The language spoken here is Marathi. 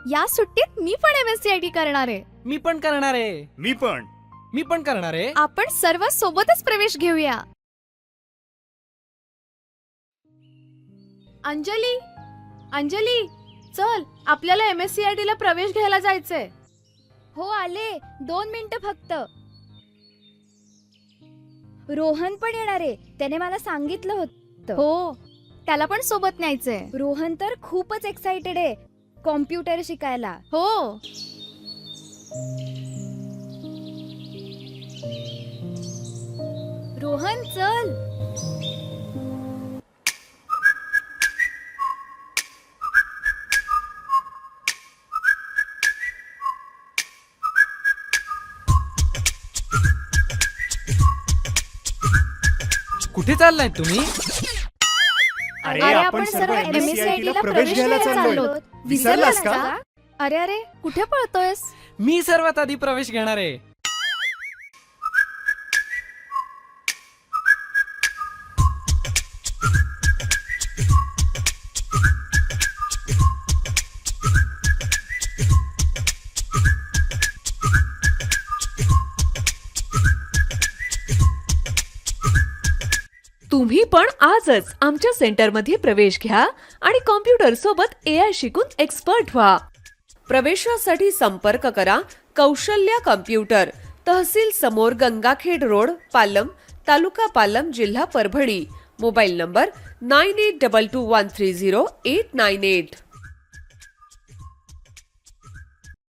या सुट्टीत मी पण MSCIT करणार आहे. मी पण करणार आहे. मी पण करणार आहे. आपण सर्व सोबतच प्रवेश घेऊया. अंजली, अंजली, चल आपल्याला MSCIT ला प्रवेश घ्यायला जायचंय. हो आले, 2 मिनिटं फक्त. रोहन पण येणार आहे, त्याने मला सांगितलं होतं. हो, त्याला पण सोबत न्यायचंय. रोहन तर खूपच एक्साइटेड आहे कॉम्प्युटर शिकायला. हो, रोहन चल. कुठे चाललाय तुम्ही? अरे आपण सर्व MSCIT ला प्रवेश घ्यायला चाललो. विसरलास का? अरे अरे, कुठे पळतोयस? मी सर्वात आधी प्रवेश घेणार आहे. तुम्ही पण आजच आमच्या सेंटरमध्ये प्रवेश घ्या आणि कॉम्प्युटर सोबत AI शिकून एक्सपर्ट व्हा. प्रवेशासाठी संपर्क करा कौशल्य कम्प्युटर, तहसील समोर, गंगाखेड रोड, पालम, तालुका पालम, जिल्हा परभणी. Mobile number 9822130898.